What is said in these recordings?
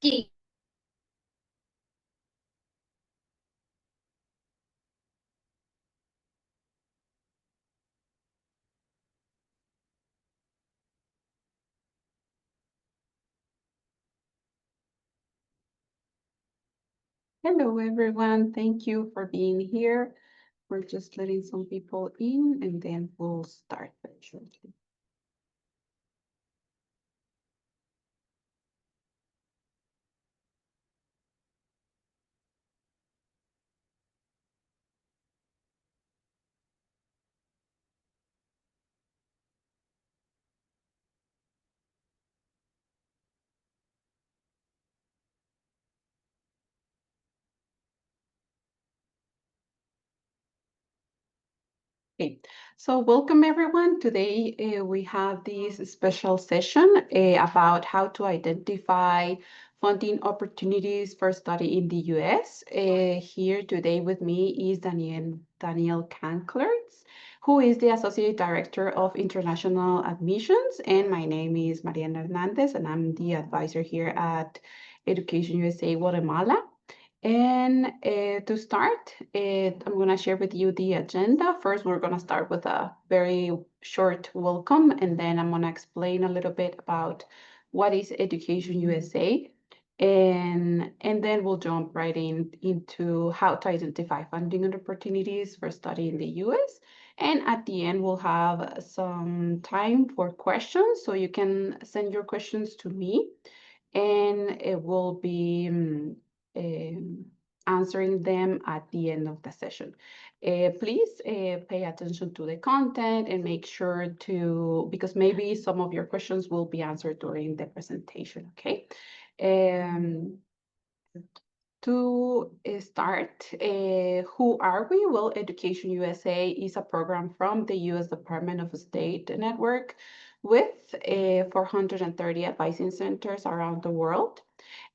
Sí. Hello, everyone. Thank you for being here. We're just letting some people in and then we'll start very shortly. Okay, so welcome everyone. Today we have this special session about how to identify funding opportunities for study in the US. Here today with me is Daniel Kanklertz, who is the Associate Director of International Admissions, and my name is Mariana Hernandez, and I'm the advisor here at Education USA Guatemala. And to start, I'm going to share with you the agenda. First, we're going to start with a very short welcome, and then I'm going to explain a little bit about what is Education USA. And then we'll jump right into how to identify funding opportunities for study in the US. And at the end, we'll have some time for questions. So you can send your questions to me, and it will be um, answering them at the end of the session. Please pay attention to the content and make sure to, because maybe some of your questions will be answered during the presentation, okay? Um, to start, who are we? Well, Education USA is a program from the US Department of State network with 430 advising centers around the world.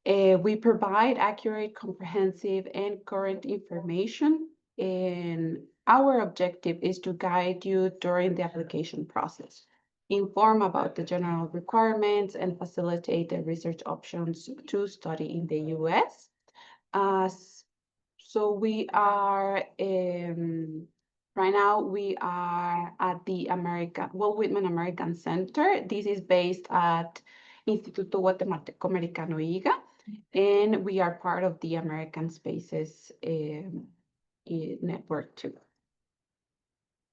We provide accurate, comprehensive, and current information, and our objective is to guide you during the application process, inform about the general requirements, and facilitate the research options to study in the US. Uh, so we are right now we are at the Walt Whitman American Center. This is based at Instituto Guatemalteco Americano IGA, and we are part of the American Spaces network too.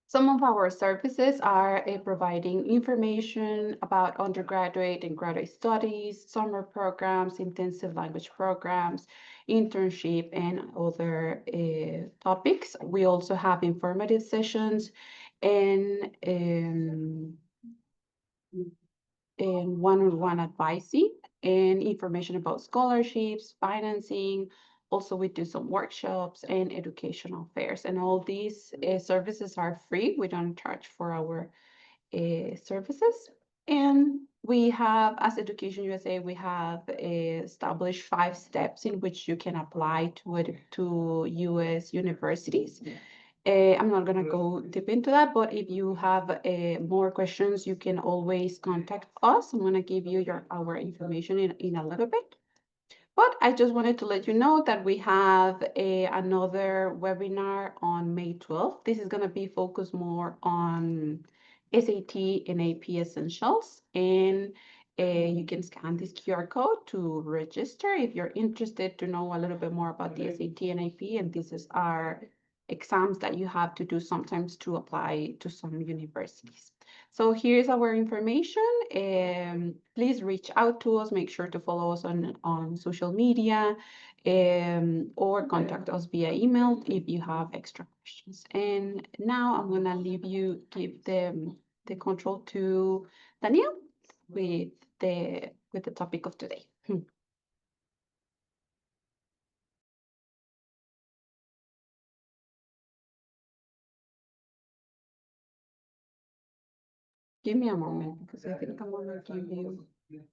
Some of our services are providing information about undergraduate and graduate studies, summer programs, intensive language programs, internship, and other topics. We also have informative sessions and one-on-one advising and information about scholarships, financing. Also, we do some workshops and educational fairs, and all these services are free. We don't charge for our services. And we have, as Education USA, we have established 5 steps in which you can apply to US universities. I'm not going to go deep into that, but if you have more questions, you can always contact us. I'm going to give you our information in a little bit. But I just wanted to let you know that we have another webinar on May 12th. This is going to be focused more on SAT and AP essentials. And you can scan this QR code to register if you're interested to know a little bit more about the SAT and AP. And this is our exams that you have to do sometimes to apply to some universities. So here's our information. Please reach out to us. Make sure to follow us on social media, or contact us via email if you have extra questions. And now I'm gonna give the control to Daniel with the topic of today. Give me a moment because I think I'm gonna give you.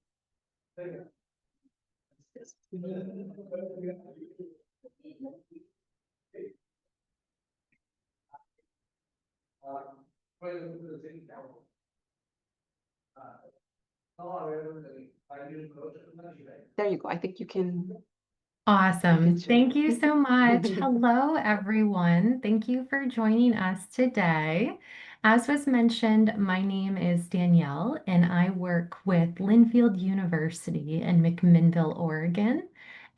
There you go. I think you can Awesome. share. Thank you so much. Hello, everyone. Thank you for joining us today. As was mentioned, my name is Danielle, and I work with Linfield University in McMinnville, Oregon,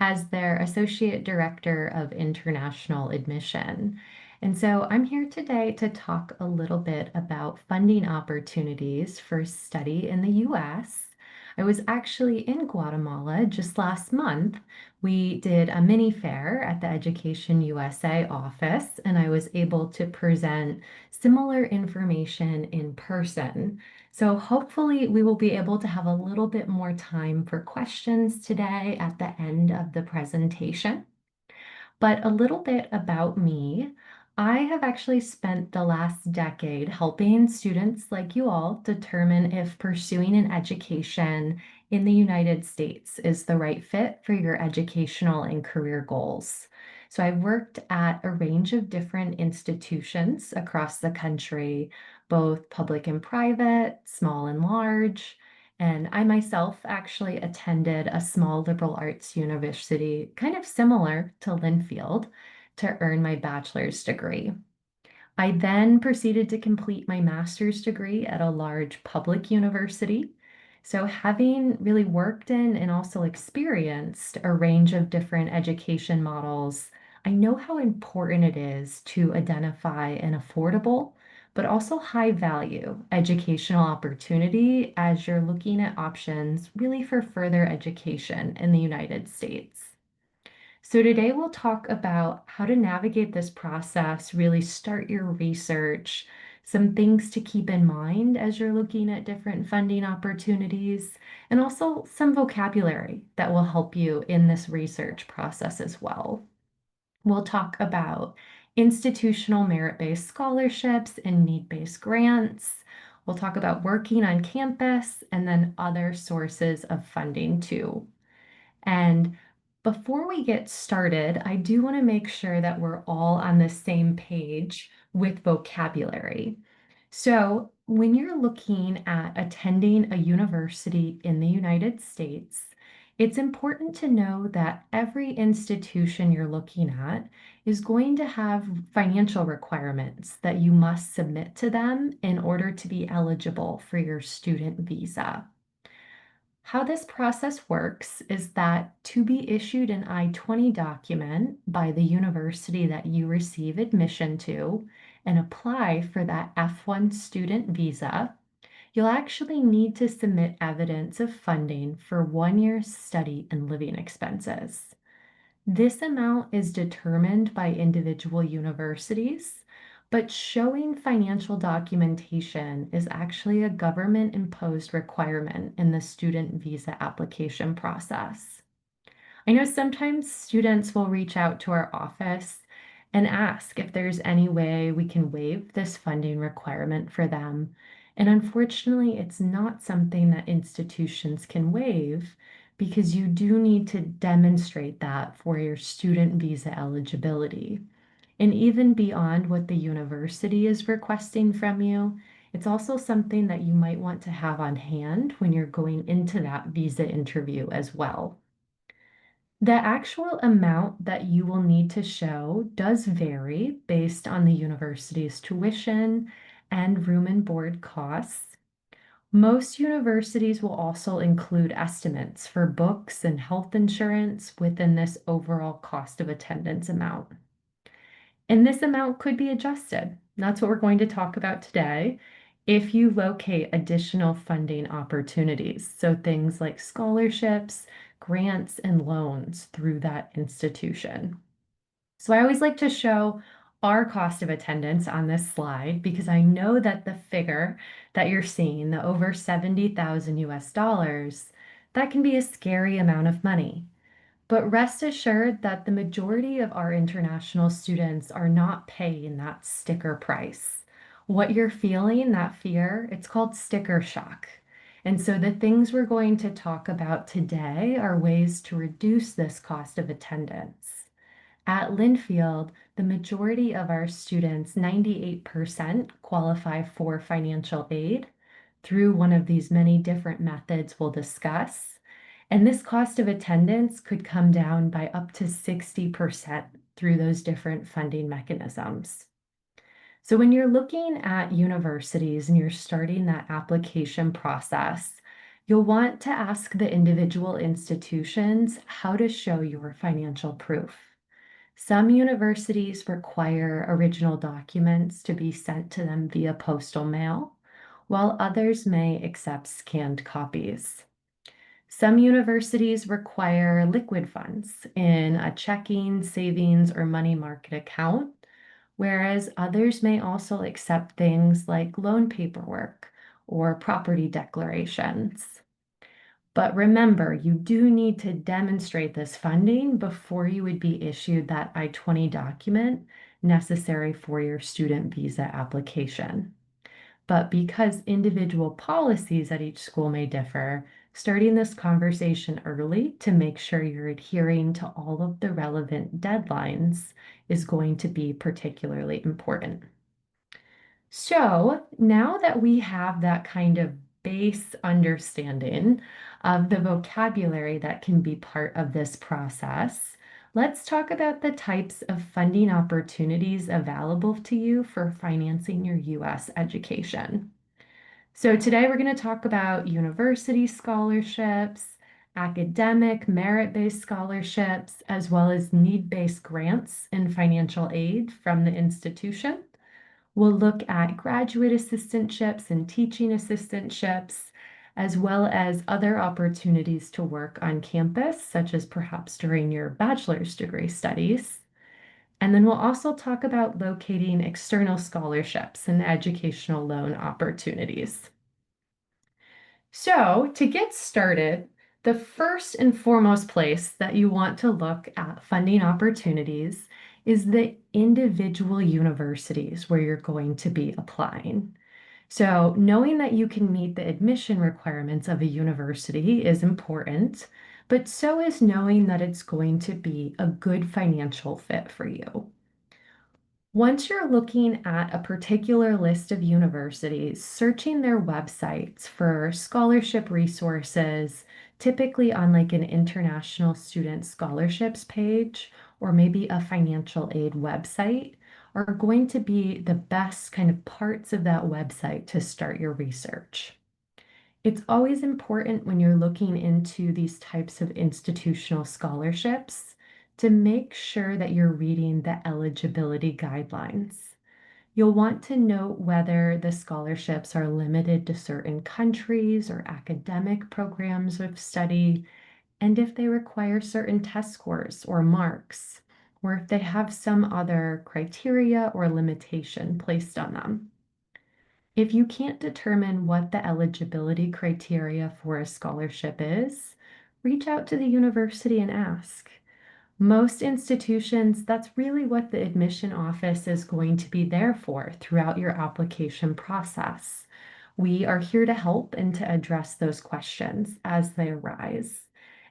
as their Associate Director of International Admission. And so I'm here today to talk a little bit about funding opportunities for study in the US. I was actually in Guatemala just last month. We did a mini fair at the Education USA office, and I was able to present similar information in person. So hopefully we will be able to have a little bit more time for questions today at the end of the presentation. But a little bit about me. I have actually spent the last decade helping students like you all determine if pursuing an education in the United States is the right fit for your educational and career goals. So I've worked at a range of different institutions across the country, both public and private, small and large. And I myself actually attended a small liberal arts university, kind of similar to Linfield, to earn my bachelor's degree. I then proceeded to complete my master's degree at a large public university. So, having really worked in and also experienced a range of different education models, I know how important it is to identify an affordable but also high value educational opportunity as you're looking at options really for further education in the United States. So today we'll talk about how to navigate this process, really start your research, some things to keep in mind as you're looking at different funding opportunities, and also some vocabulary that will help you in this research process as well. We'll talk about institutional merit-based scholarships and need-based grants. We'll talk about working on campus and then other sources of funding too. And before we get started, I do want to make sure that we're all on the same page with vocabulary. So, when you're looking at attending a university in the United States, it's important to know that every institution you're looking at is going to have financial requirements that you must submit to them in order to be eligible for your student visa. How this process works is that to be issued an I-20 document by the university that you receive admission to and apply for that F1 student visa, you'll actually need to submit evidence of funding for 1 year's study and living expenses. This amount is determined by individual universities, but showing financial documentation is actually a government-imposed requirement in the student visa application process. I know sometimes students will reach out to our office and ask if there's any way we can waive this funding requirement for them. And unfortunately, it's not something that institutions can waive because you do need to demonstrate that for your student visa eligibility. And even beyond what the university is requesting from you, it's also something that you might want to have on hand when you're going into that visa interview as well. The actual amount that you will need to show does vary based on the university's tuition and room and board costs. Most universities will also include estimates for books and health insurance within this overall cost of attendance amount. And this amount could be adjusted. That's what we're going to talk about today if you locate additional funding opportunities. So things like scholarships, grants, and loans through that institution. So I always like to show our cost of attendance on this slide because I know that the figure that you're seeing, the over 70,000 US dollars, that can be a scary amount of money. But rest assured that the majority of our international students are not paying that sticker price. What you're feeling, that fear, it's called sticker shock. And so the things we're going to talk about today are ways to reduce this cost of attendance. At Linfield, the majority of our students, 98%, qualify for financial aid through one of these many different methods we'll discuss. And this cost of attendance could come down by up to 60% through those different funding mechanisms. So when you're looking at universities and you're starting that application process, you'll want to ask the individual institutions how to show your financial proof. Some universities require original documents to be sent to them via postal mail, while others may accept scanned copies. Some universities require liquid funds in a checking, savings, or money market account, whereas others may also accept things like loan paperwork or property declarations. But remember, you do need to demonstrate this funding before you would be issued that I-20 document necessary for your student visa application. But because individual policies at each school may differ, starting this conversation early to make sure you're adhering to all of the relevant deadlines is going to be particularly important. So now that we have that kind of base understanding of the vocabulary that can be part of this process, let's talk about the types of funding opportunities available to you for financing your U.S. education. So today we're going to talk about university scholarships, academic merit-based scholarships, as well as need-based grants and financial aid from the institution. We'll look at graduate assistantships and teaching assistantships, as well as other opportunities to work on campus, such as perhaps during your bachelor's degree studies. And then we'll also talk about locating external scholarships and educational loan opportunities. So, to get started, the first and foremost place that you want to look at funding opportunities is the individual universities where you're going to be applying. So, knowing that you can meet the admission requirements of a university is important, but so is knowing that it's going to be a good financial fit for you. Once you're looking at a particular list of universities, searching their websites for scholarship resources, typically on like an international student scholarships page or maybe a financial aid website, are going to be the best kind of parts of that website to start your research. It's always important when you're looking into these types of institutional scholarships to make sure that you're reading the eligibility guidelines. You'll want to note whether the scholarships are limited to certain countries or academic programs of study, and if they require certain test scores or marks, or if they have some other criteria or limitation placed on them. If you can't determine what the eligibility criteria for a scholarship is, reach out to the university and ask. Most institutions, that's really what the admission office is going to be there for throughout your application process. We are here to help and to address those questions as they arise.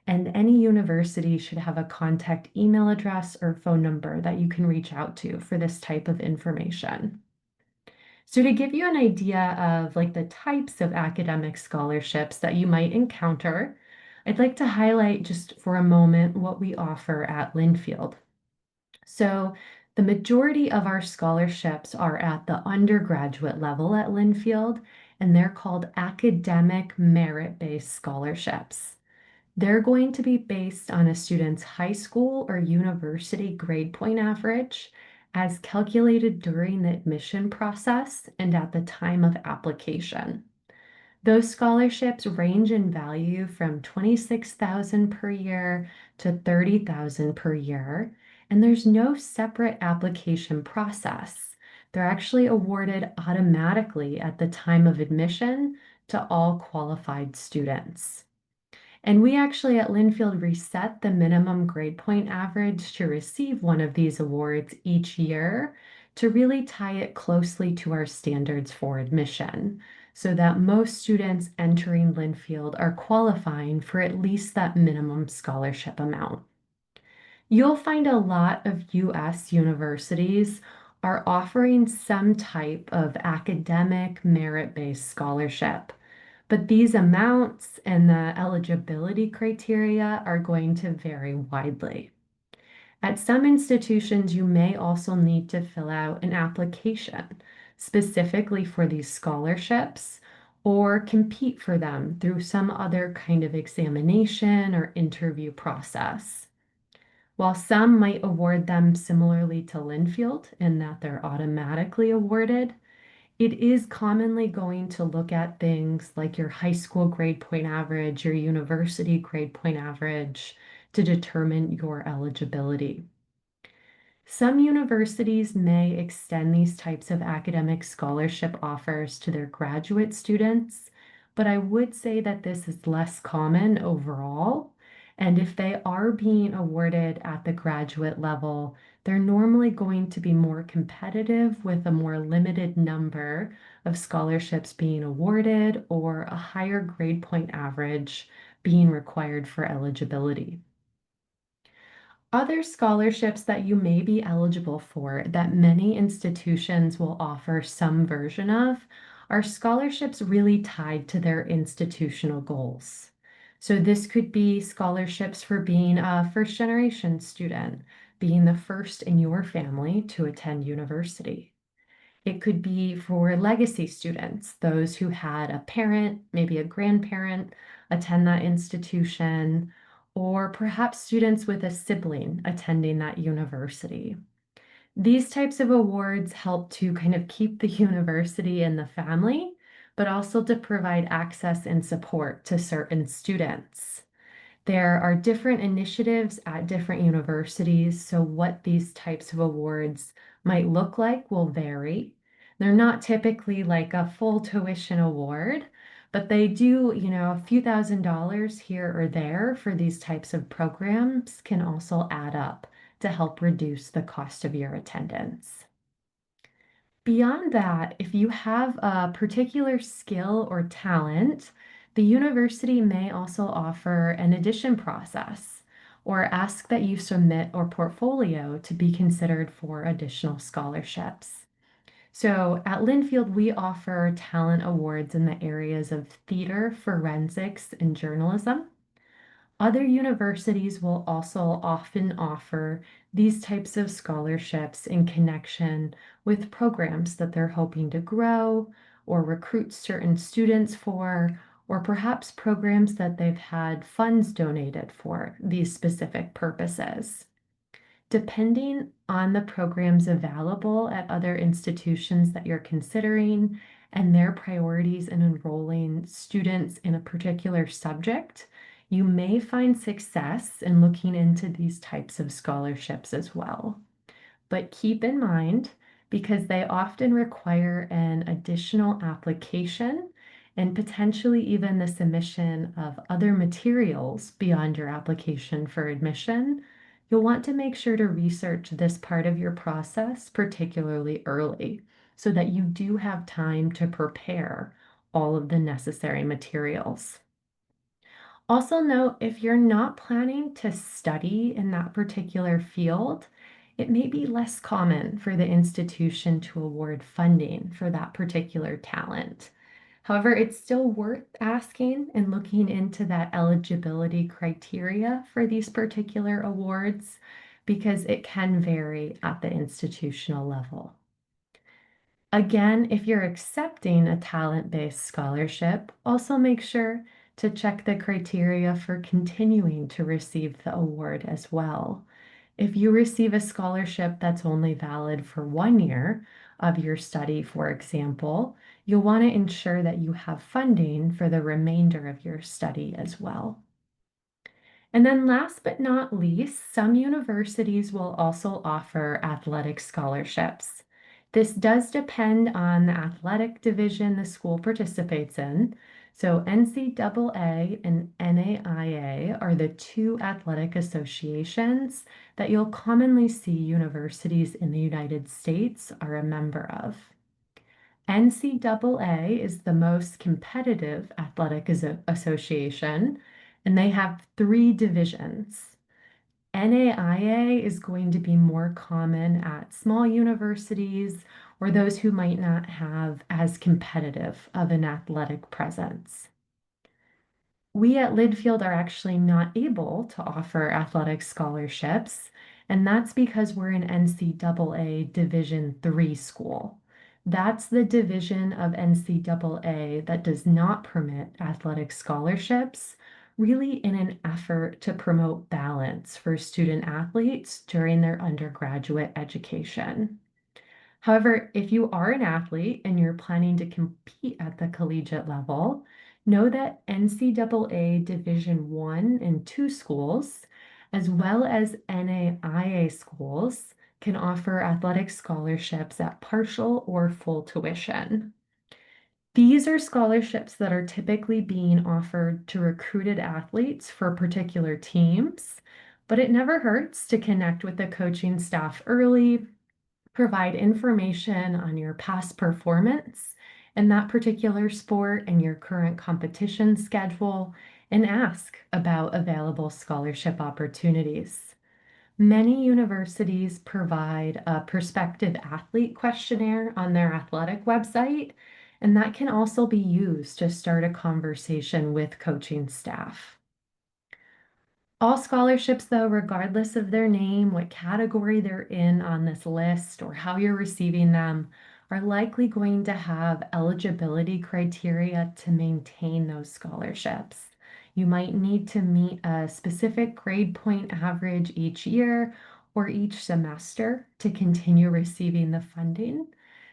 And any university should have a contact email address or phone number that you can reach out to for this type of information. So to give you an idea of like the types of academic scholarships that you might encounter, I'd like to highlight just for a moment what we offer at Linfield. So the majority of our scholarships are at the undergraduate level at Linfield, and they're called academic merit-based scholarships. They're going to be based on a student's high school or university grade point average as calculated during the admission process and at the time of application. Those scholarships range in value from 26,000 per year to 30,000 per year, and there's no separate application process. They're actually awarded automatically at the time of admission to all qualified students. And we actually at Linfield reset the minimum grade point average to receive one of these awards each year to really tie it closely to our standards for admission so that most students entering Linfield are qualifying for at least that minimum scholarship amount. You'll find a lot of US universities are offering some type of academic merit-based scholarship, But these amounts and the eligibility criteria are going to vary widely. At some institutions, you may also need to fill out an application specifically for these scholarships or compete for them through some other kind of examination or interview process. While some might award them similarly to Linfield in that they're automatically awarded, it is commonly going to look at things like your high school grade point average, your university grade point average to determine your eligibility. Some universities may extend these types of academic scholarship offers to their graduate students, but I would say that this is less common overall. And if they are being awarded at the graduate level, they're normally going to be more competitive with a more limited number of scholarships being awarded or a higher grade point average being required for eligibility. Other scholarships that you may be eligible for that many institutions will offer some version of are scholarships really tied to their institutional goals. So, this could be scholarships for being a first generation student, being the first in your family to attend university. It could be for legacy students, those who had a parent, maybe a grandparent, attend that institution, or perhaps students with a sibling attending that university. These types of awards help to kind of keep the university in the family, but also to provide access and support to certain students. There are different initiatives at different universities, so what these types of awards might look like will vary. They're not typically like a full tuition award, but they do, a few $1,000s here or there for these types of programs can also add up to help reduce the cost of your attendance. Beyond that, if you have a particular skill or talent, the university may also offer an addition process or ask that you submit or portfolio to be considered for additional scholarships. So at Linfield, we offer talent awards in the areas of theater, forensics, and journalism. Other universities will also often offer these types of scholarships in connection with programs that they're hoping to grow or recruit certain students for, or perhaps programs that they've had funds donated for these specific purposes. Depending on the programs available at other institutions that you're considering and their priorities in enrolling students in a particular subject, you may find success in looking into these types of scholarships as well. But keep in mind, because they often require an additional application and potentially even the submission of other materials beyond your application for admission, you'll want to make sure to research this part of your process particularly early so that you do have time to prepare all of the necessary materials. Also note, if you're not planning to study in that particular field, it may be less common for the institution to award funding for that particular talent. However, it's still worth asking and looking into that eligibility criteria for these particular awards because it can vary at the institutional level. Again, if you're accepting a talent-based scholarship, also make sure to check the criteria for continuing to receive the award as well. If you receive a scholarship that's only valid for 1 year of your study, for example, you'll want to ensure that you have funding for the remainder of your study as well. And then last but not least, some universities will also offer athletic scholarships. This does depend on the athletic division the school participates in. So NCAA and NAIA are the two athletic associations that you'll commonly see universities in the United States are a member of. NCAA is the most competitive athletic association, and they have three divisions. NAIA is going to be more common at small universities or those who might not have as competitive of an athletic presence. We at Linfield are actually not able to offer athletic scholarships, and that's because we're an NCAA Division III school. That's the division of NCAA that does not permit athletic scholarships, really in an effort to promote balance for student athletes during their undergraduate education. However, if you are an athlete and you're planning to compete at the collegiate level, know that NCAA Division One and Two schools, as well as NAIA schools, can offer athletic scholarships at partial or full tuition. These are scholarships that are typically being offered to recruited athletes for particular teams, but it never hurts to connect with the coaching staff early, provide information on your past performance in that particular sport and your current competition schedule, and ask about available scholarship opportunities. Many universities provide a prospective athlete questionnaire on their athletic website, and that can also be used to start a conversation with coaching staff. All scholarships, though, regardless of their name, what category they're in on this list, or how you're receiving them, are likely going to have eligibility criteria to maintain those scholarships. You might need to meet a specific grade point average each year or each semester to continue receiving the funding.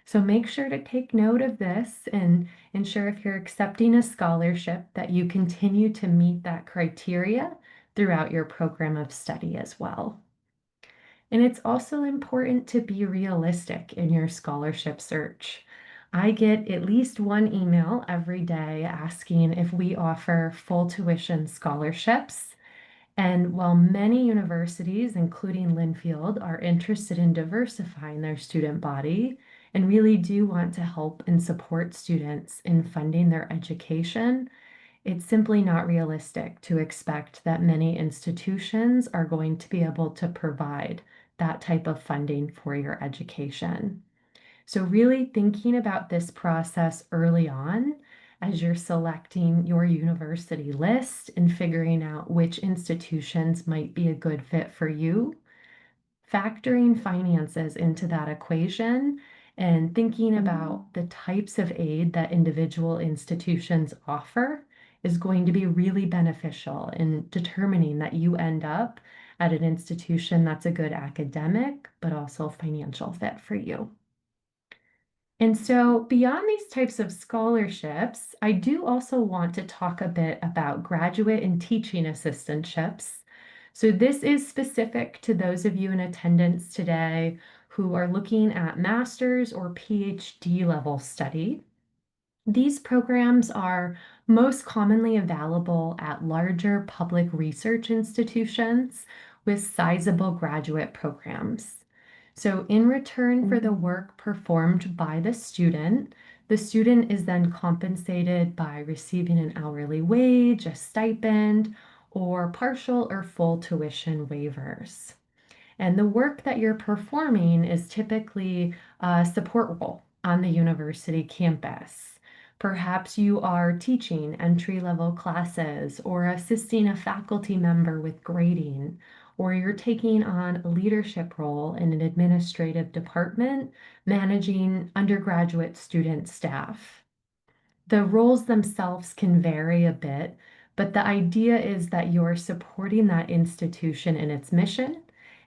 So make sure to take note of this and ensure if you're accepting a scholarship that you continue to meet that criteria throughout your program of study as well. And it's also important to be realistic in your scholarship search. I get at least one email every day asking if we offer full tuition scholarships. And while many universities, including Linfield, are interested in diversifying their student body and really do want to help and support students in funding their education, it's simply not realistic to expect that many institutions are going to be able to provide that type of funding for your education. So, really thinking about this process early on as you're selecting your university list and figuring out which institutions might be a good fit for you, factoring finances into that equation and thinking about the types of aid that individual institutions offer is going to be really beneficial in determining that you end up at an institution that's a good academic, but also financial fit for you. And so, beyond these types of scholarships, I do also want to talk a bit about graduate and teaching assistantships. So, this is specific to those of you in attendance today who are looking at master's or PhD level study. These programs are most commonly available at larger public research institutions with sizable graduate programs. So, in return for the work performed by the student is then compensated by receiving an hourly wage, a stipend, or partial or full tuition waivers. And the work that you're performing is typically a support role on the university campus. Perhaps you are teaching entry-level classes or assisting a faculty member with grading, or you're taking on a leadership role in an administrative department, managing undergraduate student staff. The roles themselves can vary a bit, but the idea is that you're supporting that institution in its mission,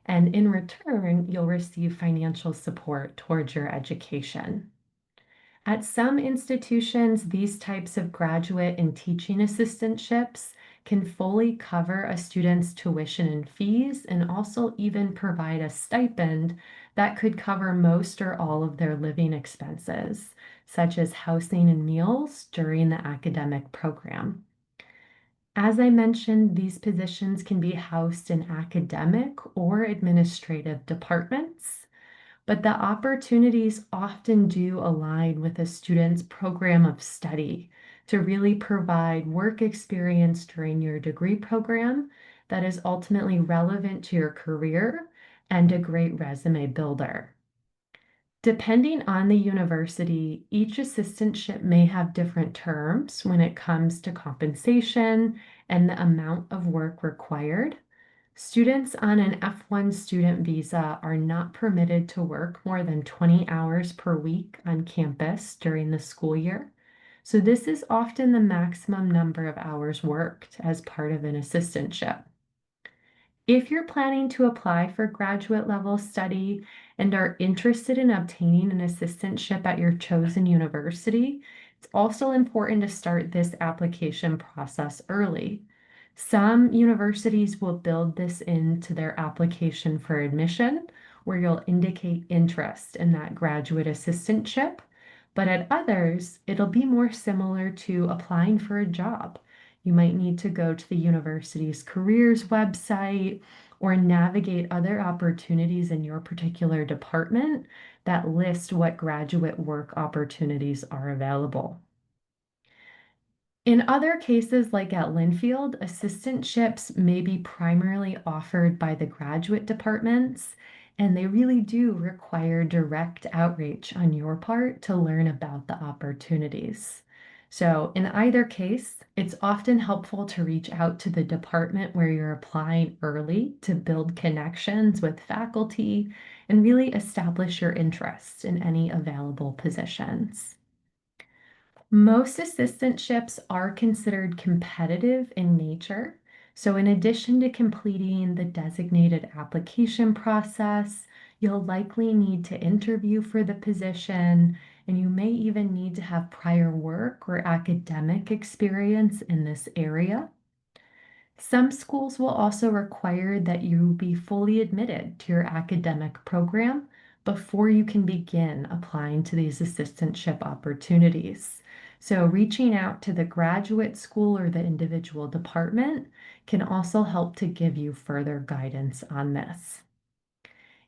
and in return, you'll receive financial support towards your education. At some institutions, these types of graduate and teaching assistantships can fully cover a student's tuition and fees and also even provide a stipend that could cover most or all of their living expenses, such as housing and meals during the academic program. As I mentioned, these positions can be housed in academic or administrative departments, but the opportunities often do align with a student's program of study to really provide work experience during your degree program that is ultimately relevant to your career and a great resume builder. Depending on the university, each assistantship may have different terms when it comes to compensation and the amount of work required. Students on an F1 student visa are not permitted to work more than 20 hours per week on campus during the school year. So, this is often the maximum number of hours worked as part of an assistantship. If you're planning to apply for graduate level study and are interested in obtaining an assistantship at your chosen university, it's also important to start this application process early. Some universities will build this into their application for admission, where you'll indicate interest in that graduate assistantship. But at others, it'll be more similar to applying for a job. You might need to go to the university's careers website or navigate other opportunities in your particular department that list what graduate work opportunities are available. In other cases, like at Linfield, assistantships may be primarily offered by the graduate departments, and they really do require direct outreach on your part to learn about the opportunities. So, in either case, it's often helpful to reach out to the department where you're applying early to build connections with faculty and really establish your interest in any available positions. Most assistantships are considered competitive in nature. So, in addition to completing the designated application process, you'll likely need to interview for the position, and you may even need to have prior work or academic experience in this area. Some schools will also require that you be fully admitted to your academic program before you can begin applying to these assistantship opportunities. So, reaching out to the graduate school or the individual department can also help to give you further guidance on this.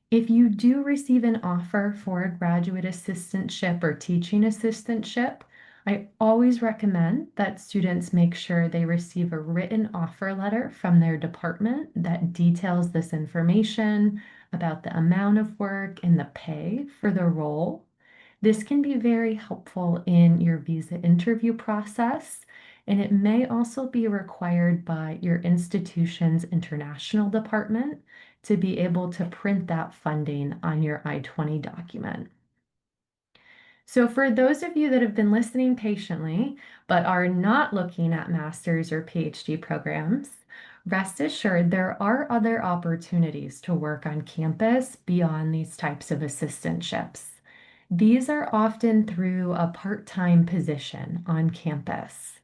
If you do receive an offer for a graduate assistantship or teaching assistantship, I always recommend that students make sure they receive a written offer letter from their department that details this information about the amount of work and the pay for the role. This can be very helpful in your visa interview process, and it may also be required by your institution's international department to be able to print that funding on your I-20 document. So, for those of you that have been listening patiently but are not looking at master's or PhD programs, rest assured there are other opportunities to work on campus beyond these types of assistantships. These are often through a part-time position on campus.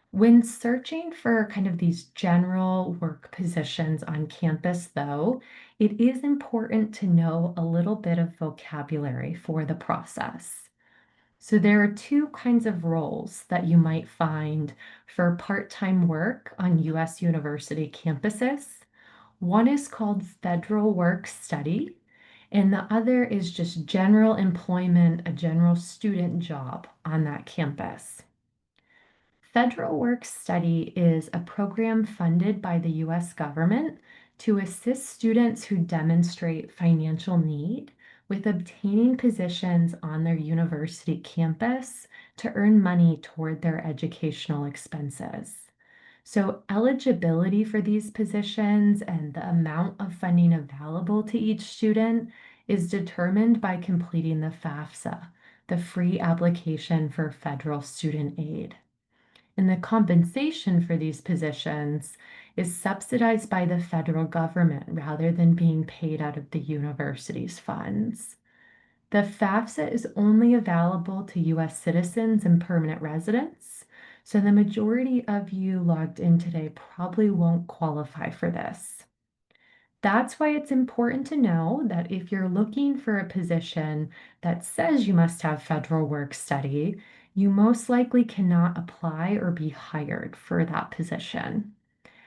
When searching for kind of these general work positions on campus, though, it is important to know a little bit of vocabulary for the process. So there are two kinds of roles that you might find for part-time work on U.S. university campuses. One is called federal work study, and the other is just general employment, a general student job on that campus. Federal Work Study is a program funded by the U.S. government to assist students who demonstrate financial need with obtaining positions on their university campus to earn money toward their educational expenses. So, eligibility for these positions and the amount of funding available to each student is determined by completing the FAFSA, the free application for federal student aid. And the compensation for these positions is subsidized by the federal government rather than being paid out of the university's funds. The FAFSA is only available to US citizens and permanent residents, so the majority of you logged in today probably won't qualify for this. That's why it's important to know that if you're looking for a position that says you must have federal work study, you most likely cannot apply or be hired for that position.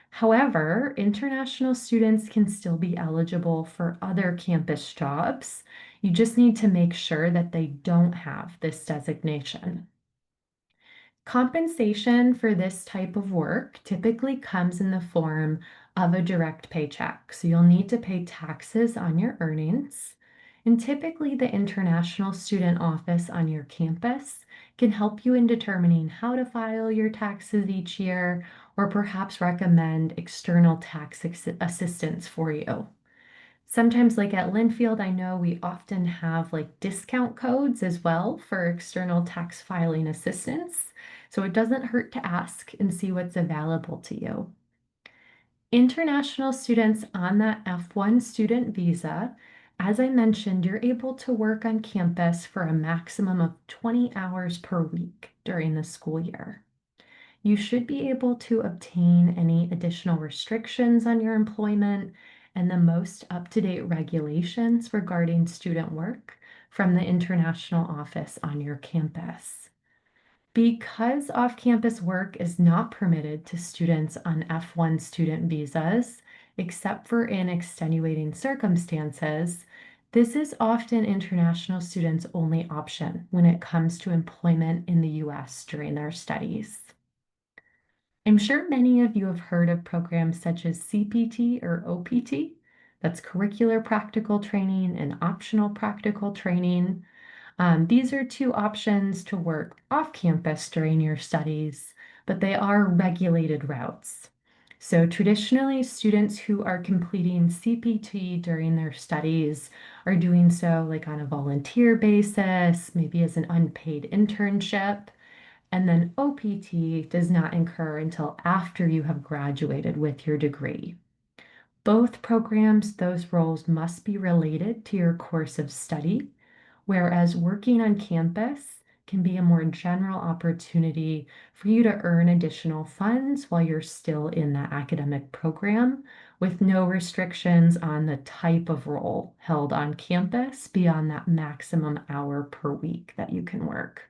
However, international students can still be eligible for other campus jobs. You just need to make sure that they don't have this designation. Compensation for this type of work typically comes in the form of a direct paycheck. So you'll need to pay taxes on your earnings. And typically, the International Student Office on your campus can help you in determining how to file your taxes each year or perhaps recommend external tax assistance for you. Sometimes, like at Linfield, I know we often have like discount codes as well for external tax filing assistance. So it doesn't hurt to ask and see what's available to you. International students on that F1 student visa, as I mentioned, you're able to work on campus for a maximum of 20 hours per week during the school year. You should be able to obtain any additional restrictions on your employment and the most up-to-date regulations regarding student work from the international office on your campus. Because off-campus work is not permitted to students on F1 student visas, except for in extenuating circumstances, this is often international students' only option when it comes to employment in the US during their studies. I'm sure many of you have heard of programs such as CPT or OPT. That's curricular practical training and optional practical training. These are two options to work off campus during your studies, but they are regulated routes. So traditionally, students who are completing CPT during their studies are doing so like on a volunteer basis, maybe as an unpaid internship. And then OPT does not incur until after you have graduated with your degree. Both programs, those roles must be related to your course of study, whereas working on campus can be a more general opportunity for you to earn additional funds while you're still in that academic program with no restrictions on the type of role held on campus beyond that maximum hour per week that you can work.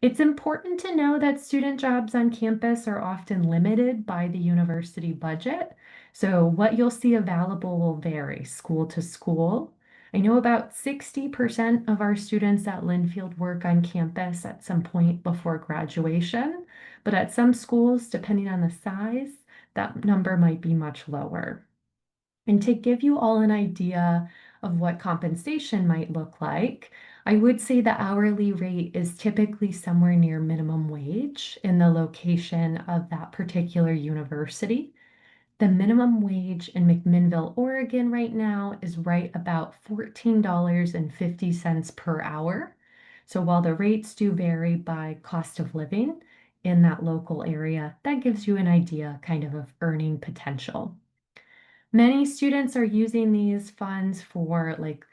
It's important to know that student jobs on campus are often limited by the university budget. So what you'll see available will vary school to school. I know about 60% of our students at Linfield work on campus at some point before graduation, but at some schools, depending on the size, that number might be much lower. And to give you all an idea of what compensation might look like, I would say the hourly rate is typically somewhere near minimum wage in the location of that particular university. The minimum wage in McMinnville, Oregon right now is right about $14.50 per hour. So while the rates do vary by cost of living in that local area, that gives you an idea kind of earning potential. Many students are using these funds for like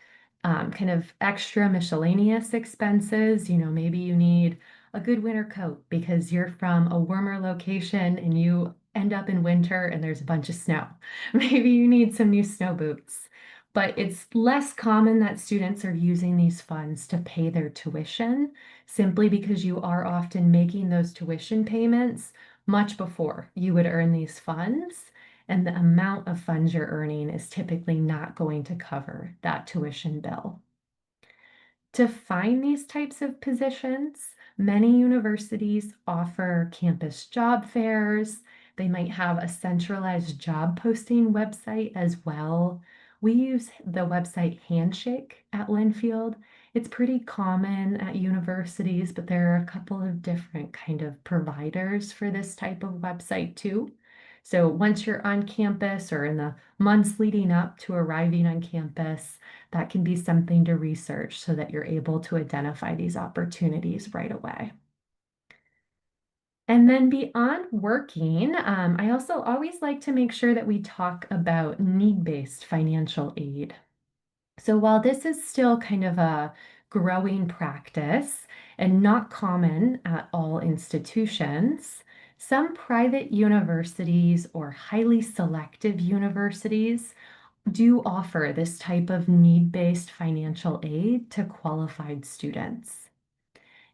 kind of extra miscellaneous expenses. You know, maybe you need a good winter coat because you're from a warmer location and you end up in winter and there's a bunch of snow. Maybe you need some new snow boots. But it's less common that students are using these funds to pay their tuition simply because you are often making those tuition payments much before you would earn these funds. And the amount of funds you're earning is typically not going to cover that tuition bill. To find these types of positions, many universities offer campus job fairs. They might have a centralized job posting website as well. We use the website Handshake at Linfield. It's pretty common at universities, but there are a couple of different kind of providers for this type of website too. So once you're on campus or in the months leading up to arriving on campus, that can be something to research so that you're able to identify these opportunities right away. And then beyond working, I also always like to make sure that we talk about need-based financial aid. So while this is still kind of a growing practice and not common at all institutions, some private universities or highly selective universities do offer this type of need-based financial aid to qualified students.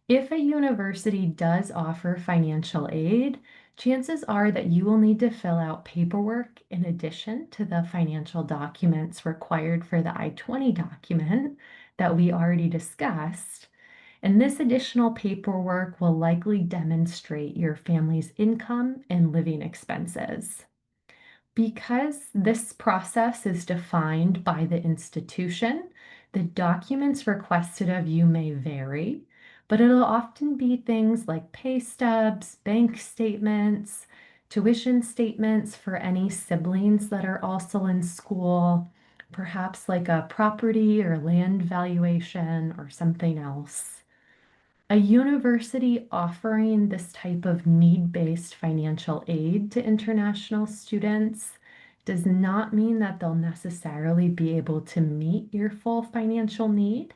If a university does offer financial aid, chances are that you will need to fill out paperwork in addition to the financial documents required for the I-20 document that we already discussed. And this additional paperwork will likely demonstrate your family's income and living expenses. Because this process is defined by the institution, the documents requested of you may vary, but it'll often be things like pay stubs, bank statements, tuition statements for any siblings that are also in school, perhaps like a property or land valuation or something else. A university offering this type of need-based financial aid to international students does not mean that they'll necessarily be able to meet your full financial need,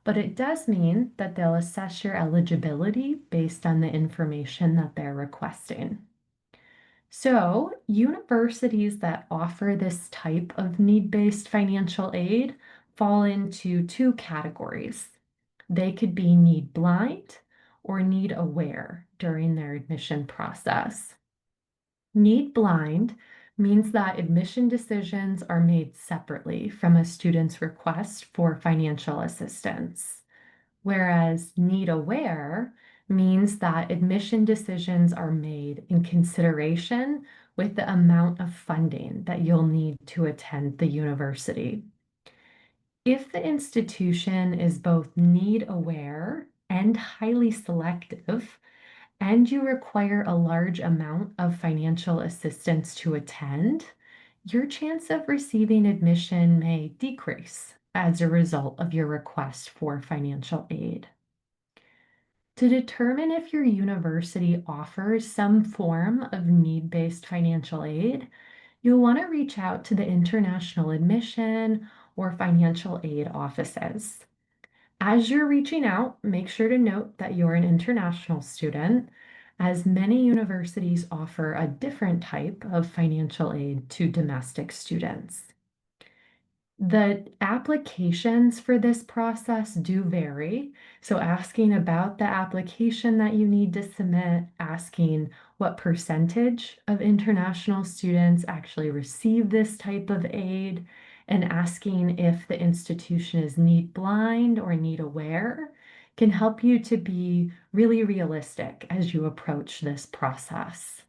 but it does mean that they'll assess your eligibility based on the information that they're requesting. So, universities that offer this type of need-based financial aid fall into two categories. They could be need blind or need aware during their admission process. Need blind means that admission decisions are made separately from a student's request for financial assistance, whereas need aware means that admission decisions are made in consideration with the amount of funding that you'll need to attend the university. If the institution is both need aware and highly selective, and you require a large amount of financial assistance to attend, your chance of receiving admission may decrease as a result of your request for financial aid. To determine if your university offers some form of need-based financial aid, you'll want to reach out to the international admission or financial aid offices. As you're reaching out, make sure to note that you're an international student, as many universities offer a different type of financial aid to domestic students. The applications for this process do vary. So, asking about the application that you need to submit, asking what percentage of international students actually receive this type of aid, and asking if the institution is need blind or need aware can help you to be really realistic as you approach this process.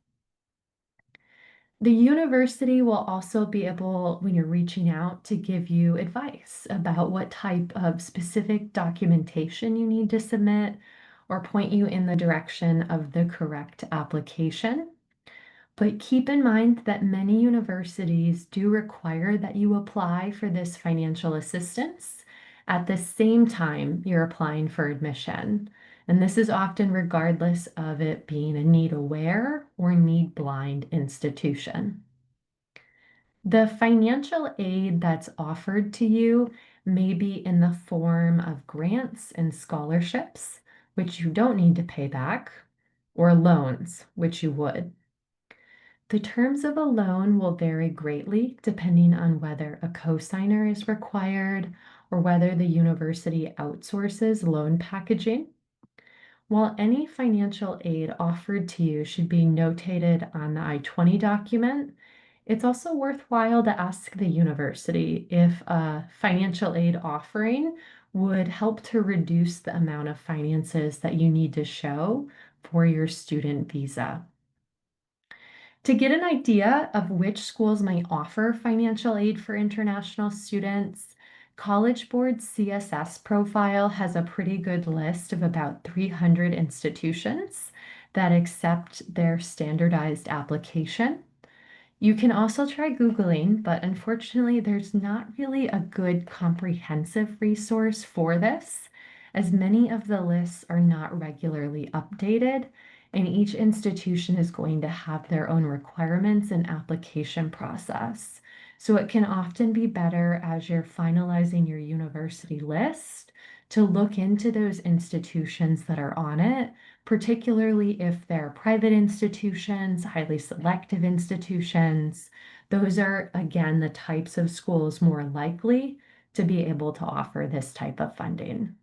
The university will also be able, when you're reaching out, to give you advice about what type of specific documentation you need to submit or point you in the direction of the correct application. But keep in mind that many universities do require that you apply for this financial assistance at the same time you're applying for admission. And this is often regardless of it being a need aware or need blind institution. The financial aid that's offered to you may be in the form of grants and scholarships, which you don't need to pay back, or loans, which you would. The terms of a loan will vary greatly depending on whether a cosigner is required or whether the university outsources loan packaging. While any financial aid offered to you should be notated on the I-20 document, it's also worthwhile to ask the university if a financial aid offering would help to reduce the amount of finances that you need to show for your student visa. To get an idea of which schools might offer financial aid for international students, College Board's CSS profile has a pretty good list of about 300 institutions that accept their standardized application. You can also try Googling, but unfortunately, there's not really a good comprehensive resource for this, as many of the lists are not regularly updated, and each institution is going to have their own requirements and application process. So it can often be better as you're finalizing your university list to look into those institutions that are on it, particularly if they're private institutions, highly selective institutions. Those are, again, the types of schools more likely to be able to offer this type of funding.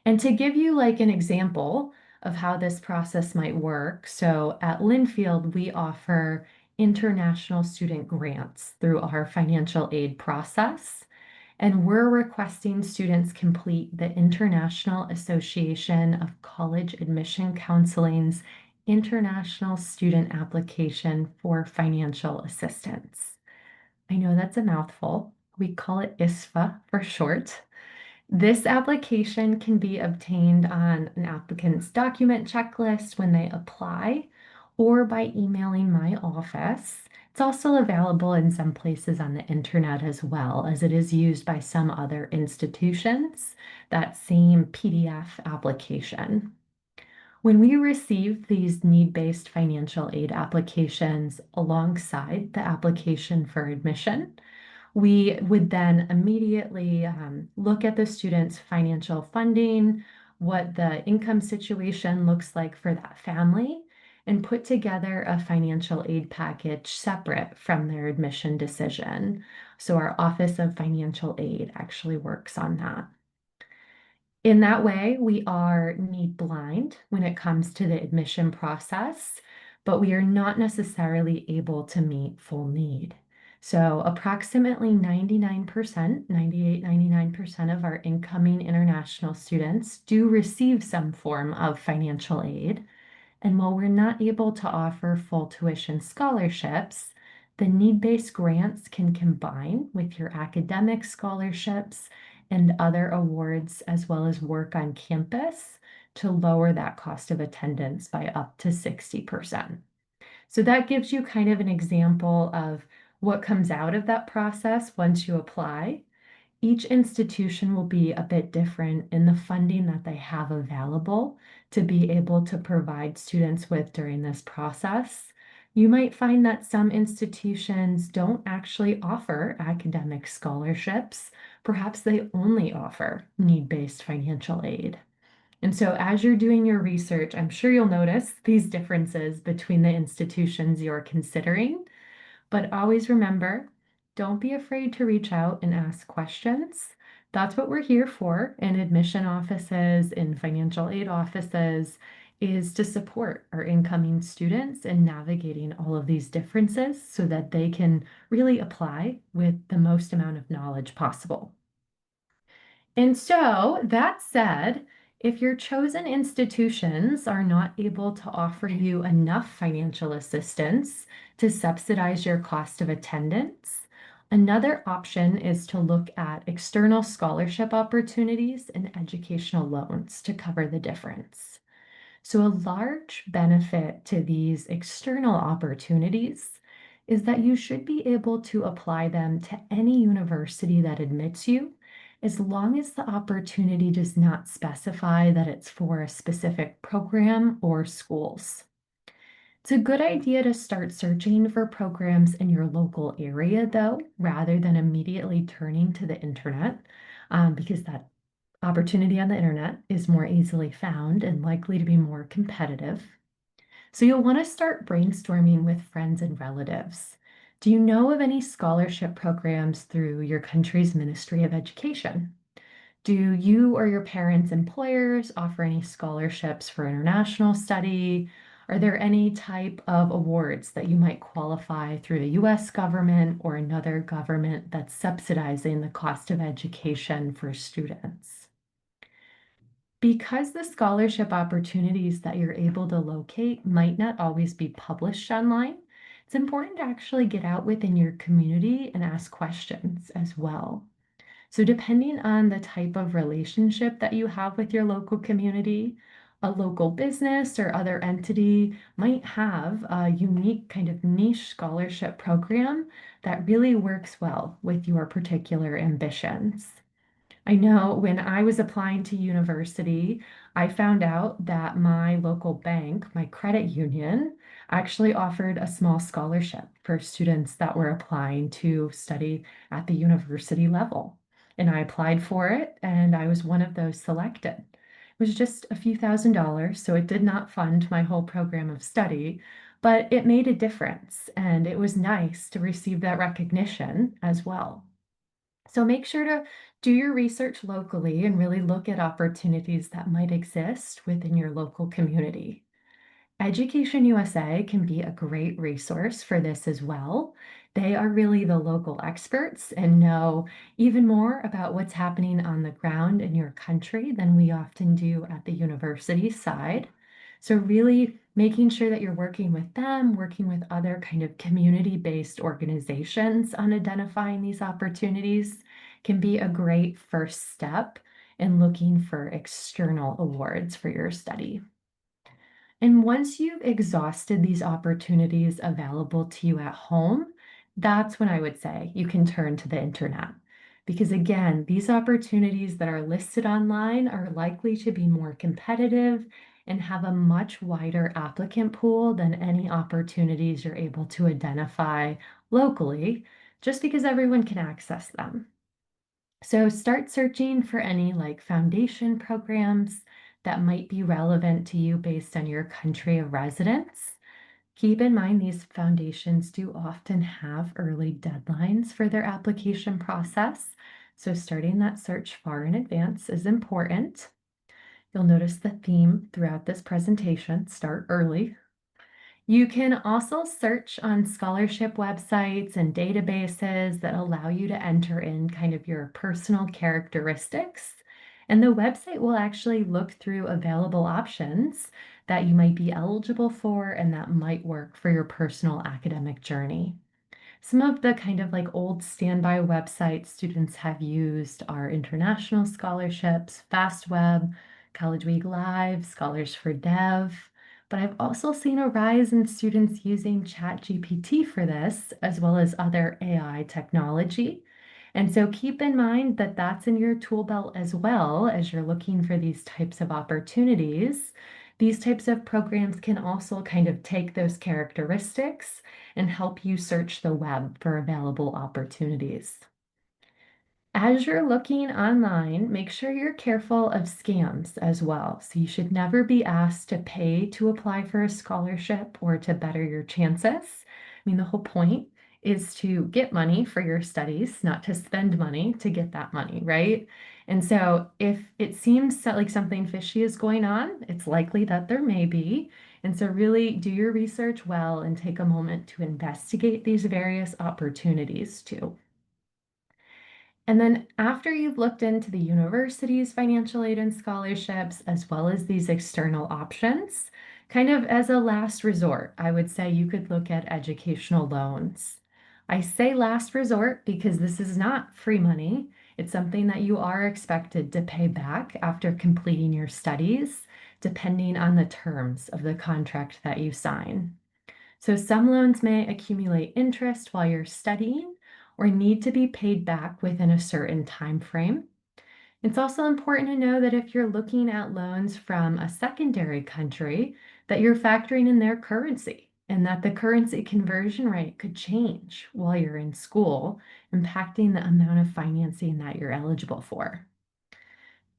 And to give you like an example of how this process might work, so at Linfield, we offer international student grants through our financial aid process. And we're requesting students complete the International Association of College Admission Counseling's International Student Application for Financial Assistance. I know that's a mouthful. We call it ISFA for short. This application can be obtained on an applicant's document checklist when they apply or by emailing my office. It's also available in some places on the internet as well, as it is used by some other institutions, that same PDF application. When we receive these need-based financial aid applications alongside the application for admission, we would then immediately look at the student's financial funding, what the income situation looks like for that family, and put together a financial aid package separate from their admission decision. So our Office of Financial Aid actually works on that. In that way, we are need blind when it comes to the admission process, but we are not necessarily able to meet full need. So approximately 99%, 98, 99% of our incoming international students do receive some form of financial aid. And while we're not able to offer full tuition scholarships, the need-based grants can combine with your academic scholarships and other awards, as well as work on campus to lower that cost of attendance by up to 60%. So that gives you kind of an example of what comes out of that process once you apply. Each institution will be a bit different in the funding that they have available to be able to provide students with during this process. You might find that some institutions don't actually offer academic scholarships. Perhaps they only offer need-based financial aid. And so as you're doing your research, I'm sure you'll notice these differences between the institutions you're considering. But always remember, don't be afraid to reach out and ask questions. That's what we're here for in admission offices, in financial aid offices, is to support our incoming students in navigating all of these differences so that they can really apply with the most amount of knowledge possible. And so, that said, if your chosen institutions are not able to offer you enough financial assistance to subsidize your cost of attendance, another option is to look at external scholarship opportunities and educational loans to cover the difference. So, a large benefit to these external opportunities is that you should be able to apply them to any university that admits you, as long as the opportunity does not specify that it's for a specific program or schools. It's a good idea to start searching for programs in your local area, though, rather than immediately turning to the internet, because that opportunity on the internet is more easily found and likely to be more competitive. So you'll want to start brainstorming with friends and relatives. Do you know of any scholarship programs through your country's Ministry of Education? Do you or your parents' employers offer any scholarships for international study? Are there any type of awards that you might qualify through the US government or another government that's subsidizing the cost of education for students? Because the scholarship opportunities that you're able to locate might not always be published online, it's important to actually get out within your community and ask questions as well. So, depending on the type of relationship that you have with your local community, a local business or other entity might have a unique kind of niche scholarship program that really works well with your particular ambitions. I know when I was applying to university, I found out that my local bank, my credit union, actually offered a small scholarship for students that were applying to study at the university level. And I applied for it, and I was one of those selected. It was just a few $1,000s, so it did not fund my whole program of study, but it made a difference, and it was nice to receive that recognition as well. So make sure to do your research locally and really look at opportunities that might exist within your local community. Education USA can be a great resource for this as well. They are really the local experts and know even more about what's happening on the ground in your country than we often do at the university side. So really making sure that you're working with them, working with other kind of community-based organizations on identifying these opportunities can be a great first step in looking for external awards for your study. And once you've exhausted these opportunities available to you at home, that's when I would say you can turn to the internet. Because again, these opportunities that are listed online are likely to be more competitive and have a much wider applicant pool than any opportunities you're able to identify locally, just because everyone can access them. So start searching for any like foundation programs that might be relevant to you based on your country of residence. Keep in mind these foundations do often have early deadlines for their application process. So starting that search far in advance is important. You'll notice the theme throughout this presentation, start early. You can also search on scholarship websites and databases that allow you to enter in kind of your personal characteristics. And the website will actually look through available options that you might be eligible for and that might work for your personal academic journey. Some of the kind of like old standby websites students have used are international scholarships, FastWeb, College Week Live, Scholars for Dev. But I've also seen a rise in students using ChatGPT for this, as well as other AI technology. And so keep in mind that that's in your tool belt as well as you're looking for these types of opportunities. These types of programs can also kind of take those characteristics and help you search the web for available opportunities. As you're looking online, make sure you're careful of scams as well. So you should never be asked to pay to apply for a scholarship or to better your chances. I mean, the whole point is to get money for your studies, not to spend money to get that money, right? And so if it seems like something fishy is going on, it's likely that there may be. And so really do your research well and take a moment to investigate these various opportunities too. And then after you've looked into the university's financial aid and scholarships, as well as these external options, kind of as a last resort, I would say you could look at educational loans. I say last resort because this is not free money. It's something that you are expected to pay back after completing your studies, depending on the terms of the contract that you sign. So some loans may accumulate interest while you're studying or need to be paid back within a certain time frame. It's also important to know that if you're looking at loans from a secondary country, that you're factoring in their currency and that the currency conversion rate could change while you're in school, impacting the amount of financing that you're eligible for.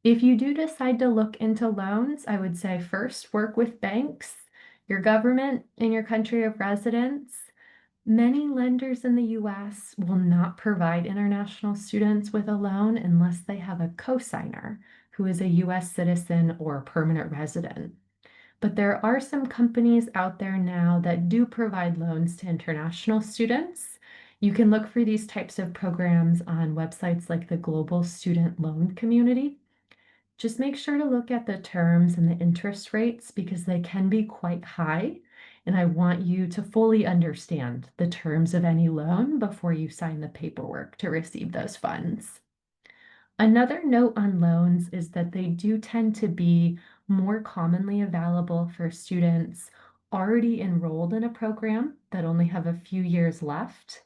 If you do decide to look into loans, I would say first work with banks, your government in your country of residence. Many lenders in the US will not provide international students with a loan unless they have a cosigner who is a US citizen or a permanent resident. But there are some companies out there now that do provide loans to international students. You can look for these types of programs on websites like the Global Student Loan Community. Just make sure to look at the terms and the interest rates because they can be quite high. And I want you to fully understand the terms of any loan before you sign the paperwork to receive those funds. Another note on loans is that they do tend to be more commonly available for students already enrolled in a program that only have a few years left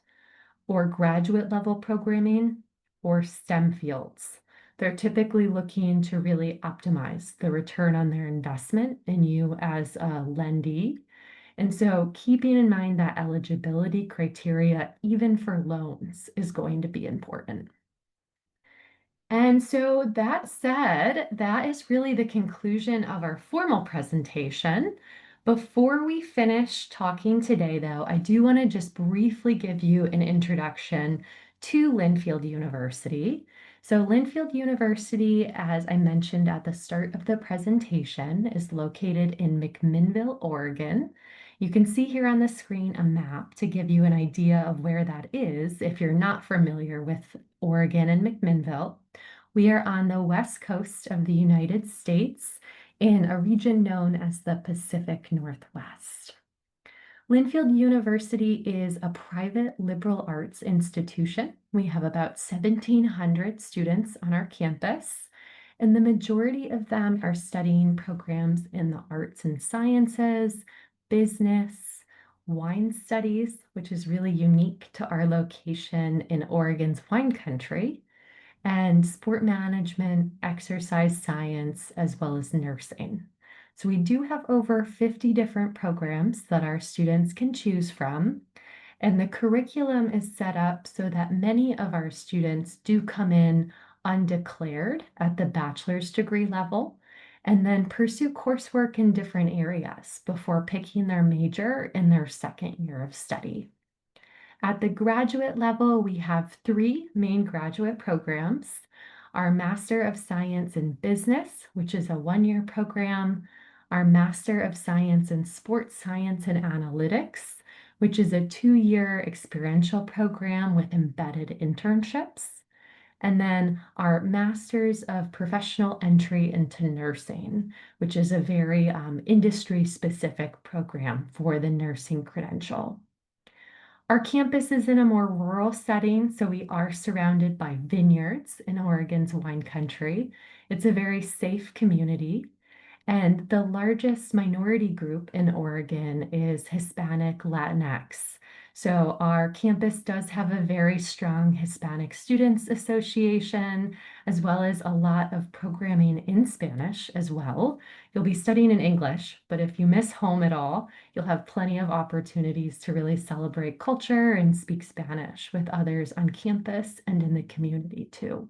or graduate level programming or STEM fields. They're typically looking to really optimize the return on their investment in you as a lendee. And so keeping in mind that eligibility criteria, even for loans, is going to be important. And so that said, that is really the conclusion of our formal presentation. Before we finish talking today, though, I do want to just briefly give you an introduction to Linfield University. So Linfield University, as I mentioned at the start of the presentation, is located in McMinnville, Oregon. You can see here on the screen a map to give you an idea of where that is if you're not familiar with Oregon and McMinnville. We are on the west coast of the United States in a region known as the Pacific Northwest. Linfield University is a private liberal arts institution. We have about 1,700 students on our campus, and the majority of them are studying programs in the arts and sciences, business, wine studies, which is really unique to our location in Oregon's wine country, and sport management, exercise science, as well as nursing. So we do have over 50 different programs that our students can choose from. And the curriculum is set up so that many of our students do come in undeclared at the bachelor's degree level and then pursue coursework in different areas before picking their major in their second year of study. At the graduate level, we have three main graduate programs. Our Master of Science in Business, which is a one-year program, our Master of Science in Sports Science and Analytics, which is a two-year experiential program with embedded internships, and then our Masters of Professional Entry into Nursing, which is a very industry-specific program for the nursing credential. Our campus is in a more rural setting, so we are surrounded by vineyards in Oregon's wine country. It's a very safe community. And the largest minority group in Oregon is Hispanic Latinx. So our campus does have a very strong Hispanic Students Association, as well as a lot of programming in Spanish as well. You'll be studying in English, but if you miss home at all, you'll have plenty of opportunities to really celebrate culture and speak Spanish with others on campus and in the community too.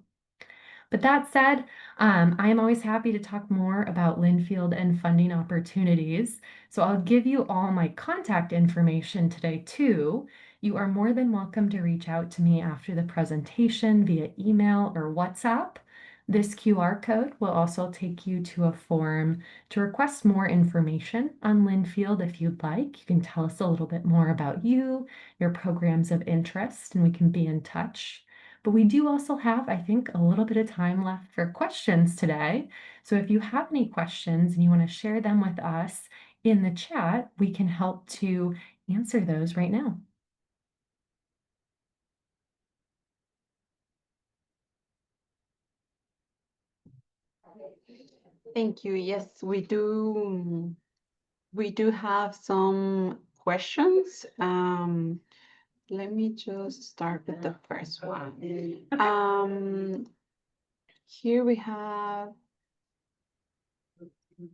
But that said, I am always happy to talk more about Linfield and funding opportunities. So I'll give you all my contact information today too. You are more than welcome to reach out to me after the presentation via email or WhatsApp. This QR code will also take you to a form to request more information on Linfield if you'd like. You can tell us a little bit more about you, your programs of interest, and we can be in touch. But we do also have, I think, a little bit of time left for questions today. So if you have any questions and you want to share them with us in the chat, we can help to answer those right now. Thank you. Yes, we do. We do have some questions. Let me just start with the first one. Here we have,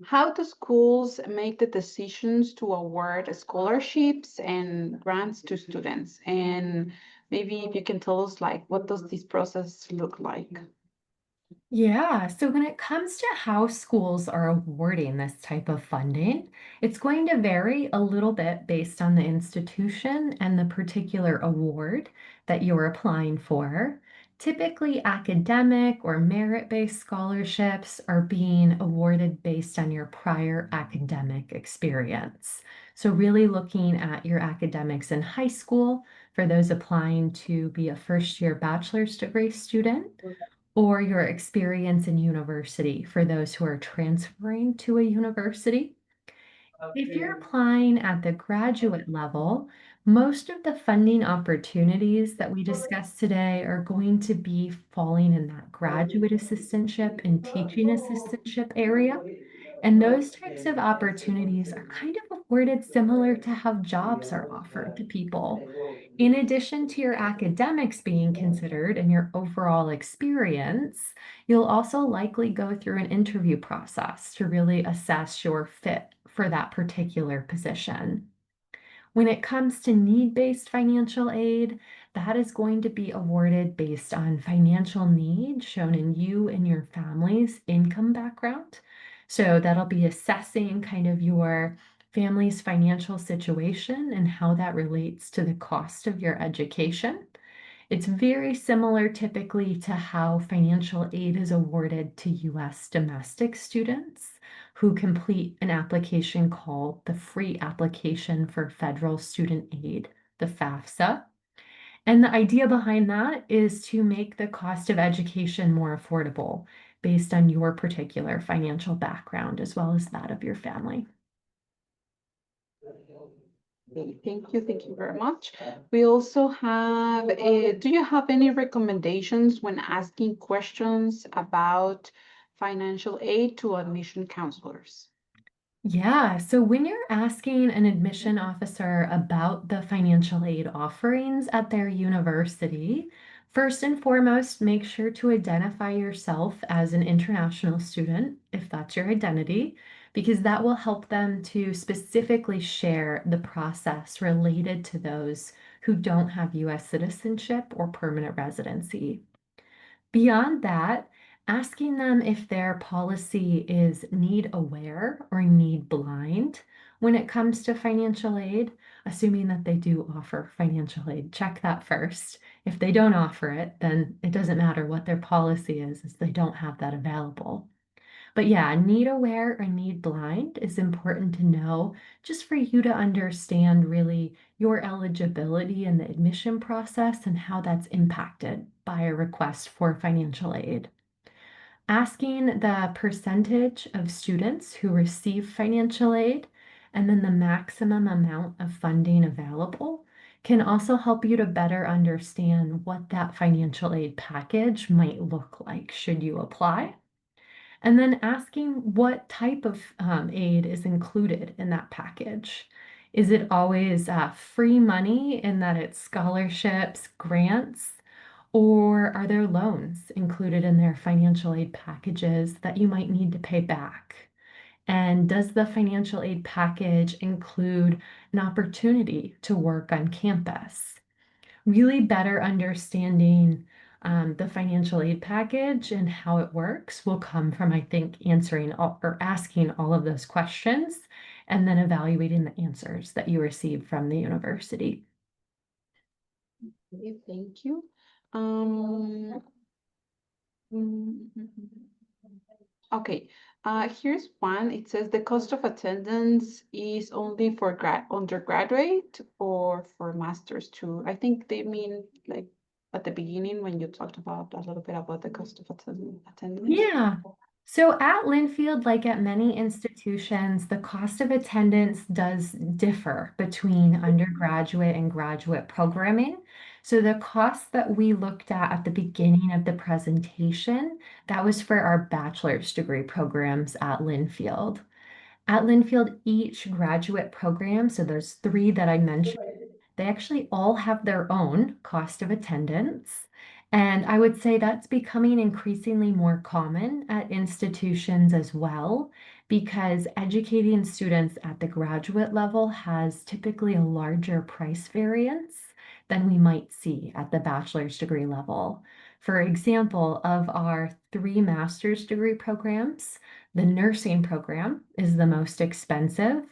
how do schools make the decisions to award scholarships and grants to students? And maybe if you can tell us, like, what does this process look like? Yeah, so when it comes to how schools are awarding this type of funding, it's going to vary a little bit based on the institution and the particular award that you're applying for. Typically, academic or merit-based scholarships are being awarded based on your prior academic experience. So really looking at your academics in high school for those applying to be a first-year bachelor's degree student or your experience in university for those who are transferring to a university. If you're applying at the graduate level, most of the funding opportunities that we discussed today are going to be falling in that graduate assistantship and teaching assistantship area. And those types of opportunities are kind of awarded similar to how jobs are offered to people. In addition to your academics being considered and your overall experience, you'll also likely go through an interview process to really assess your fit for that particular position. When it comes to need-based financial aid, that is going to be awarded based on financial need shown in you and your family's income background. So that'll be assessing kind of your family's financial situation and how that relates to the cost of your education. It's very similar typically to how financial aid is awarded to US domestic students who complete an application called the Free Application for Federal Student Aid, the FAFSA. And the idea behind that is to make the cost of education more affordable, based on your particular financial background as well as that of your family. Okay, thank you very much. We also have, do you have any recommendations when asking questions about financial aid to admission counselors? Yeah, so when you're asking an admission officer about the financial aid offerings at their university, first and foremost, make sure to identify yourself as an international student, if that's your identity, because that will help them to specifically share the process related to those who don't have US citizenship or permanent residency. Beyond that, asking them if their policy is need aware or need blind when it comes to financial aid, assuming that they do offer financial aid, check that first. If they don't offer it, then it doesn't matter what their policy is, as they don't have that available. But yeah, need aware or need blind is important to know just for you to understand really your eligibility in the admission process and how that's impacted by a request for financial aid. Asking the percentage of students who receive financial aid and then the maximum amount of funding available can also help you to better understand what that financial aid package might look like should you apply. And then asking what type of aid is included in that package. Is it always free money in that it's scholarships, grants, or are there loans included in their financial aid packages that you might need to pay back? And does the financial aid package include an opportunity to work on campus? Really better understanding the financial aid package and how it works will come from, I think, answering all, or asking all of those questions and then evaluating the answers that you receive from the university. Okay, thank you. Um, mm, okay, here's one. It says the cost of attendance is only for undergraduate or for masters too. I think they mean like at the beginning when you talked about a little bit about the cost of attendance. Yeah. So at Linfield, like at many institutions, the cost of attendance does differ between undergraduate and graduate programming. So the cost that we looked at the beginning of the presentation, that was for our bachelor's degree programs at Linfield. At Linfield, each graduate program, so those three that I mentioned, they actually all have their own cost of attendance. And I would say that's becoming increasingly more common at institutions as well, because educating students at the graduate level has typically a larger price variance than we might see at the bachelor's degree level. For example, of our three master's degree programs, the nursing program is the most expensive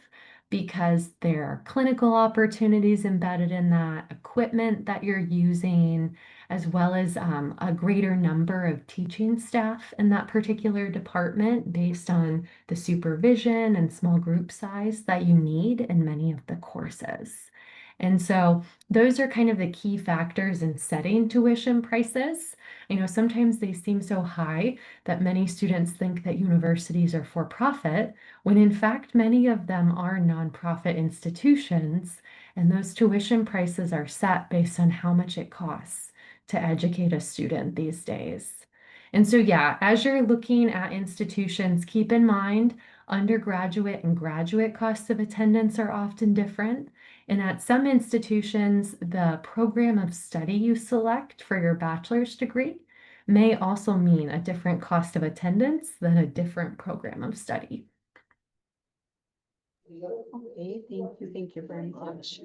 because there are clinical opportunities embedded in that, equipment that you're using, as well as a greater number of teaching staff in that particular department based on the supervision and small group size that you need in many of the courses. And so those are kind of the key factors in setting tuition prices. I know sometimes they seem so high that many students think that universities are for profit, when in fact many of them are nonprofit institutions, and those tuition prices are set based on how much it costs to educate a student these days. And so, yeah, as you're looking at institutions, keep in mind undergraduate and graduate costs of attendance are often different. And at some institutions, the program of study you select for your bachelor's degree may also mean a different cost of attendance than a different program of study. Okay, thank you very much.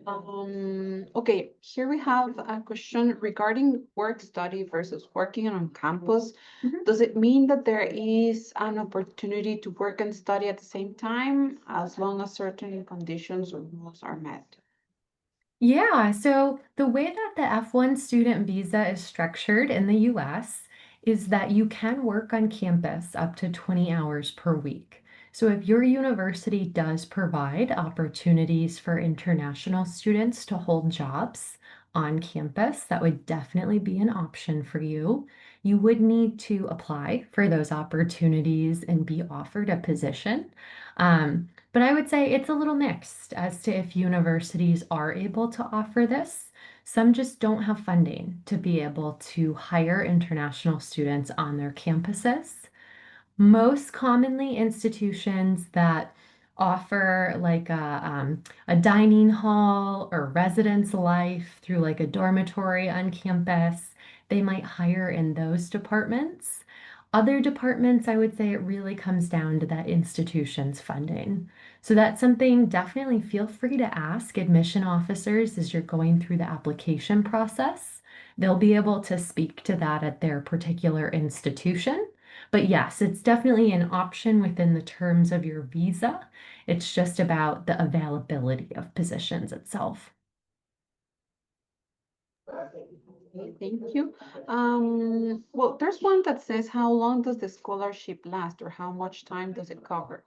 Okay, here we have a question regarding work study versus working on campus. Mhm. Does it mean that there is an opportunity to work and study at the same time as long as certain conditions or rules are met? Yeah, so the way that the F1 student visa is structured in the US is that you can work on campus up to 20 hours per week. So if your university does provide opportunities for international students to hold jobs on campus, that would definitely be an option for you. you would need to apply for those opportunities and be offered a position. But I would say it's a little mixed as to if universities are able to offer this. Some just don't have funding to be able to hire international students on their campuses. Most commonly, institutions that offer like a dining hall or residence life through like a dormitory on campus, they might hire in those departments. Other departments, I would say it really comes down to that institution's funding. So that's something definitely feel free to ask admission officers as you're going through the application process. They'll be able to speak to that at their particular institution. But yes, it's definitely an option within the terms of your visa. It's just about the availability of positions itself. Okay, thank you. Well, there's one that says, how long does the scholarship last or how much time does it cover?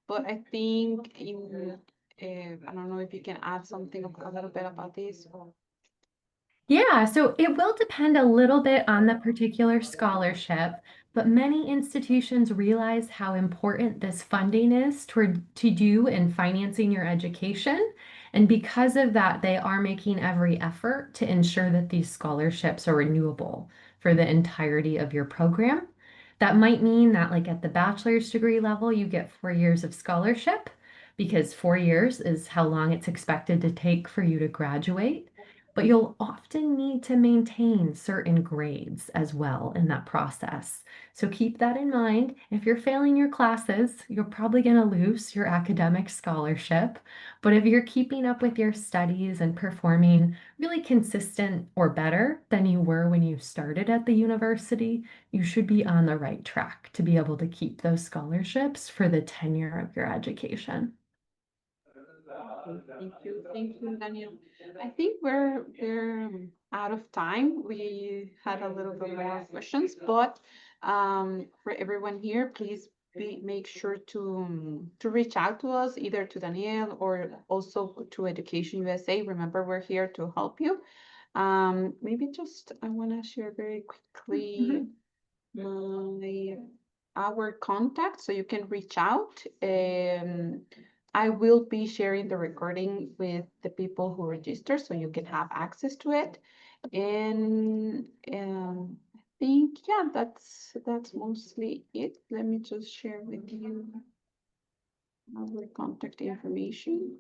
But I think I don't know if you can add something a little bit about this. Yeah, so it will depend a little bit on the particular scholarship, but many institutions realize how important this funding is to you in financing your education. And because of that, they are making every effort to ensure that these scholarships are renewable for the entirety of your program. That might mean that, like at the bachelor's degree level, you get 4 years of scholarship because 4 years is how long it's expected to take for you to graduate, but you'll often need to maintain certain grades as well in that process. So keep that in mind. If you're failing your classes, you're probably going to lose your academic scholarship. But if you're keeping up with your studies and performing really consistent or better than you were when you started at the university, you should be on the right track to be able to keep those scholarships for the tenure of your education. Okay, thank you, Daniel. I think we're out of time. We had a little bit more questions, but for everyone here, please make sure to reach out to us, either to Daniel or also to Education USA. Remember, we're here to help you. Maybe just I want to share very quickly my our contact so you can reach out. I will be sharing the recording with the people who register so you can have access to it. And I think yeah, that's mostly it. Let me just share with you our contact information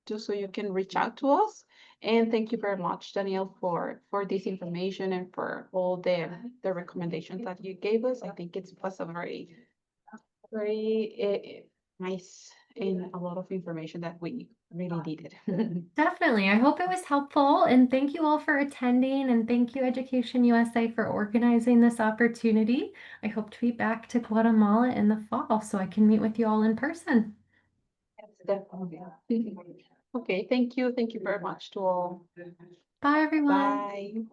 just so you can reach out to us. And thank you very much, Danielle, for this information and for all the recommendations that you gave us. I think it was a very nice and a lot of information that we really needed. Definitely. I hope it was helpful. And thank you all for attending. And thank you, Education USA, for organizing this opportunity. I hope to be back to Guatemala in the fall so I can meet with you all in person. Yes, definitely. Okay, thank you very much to all. Bye, everyone. Bye.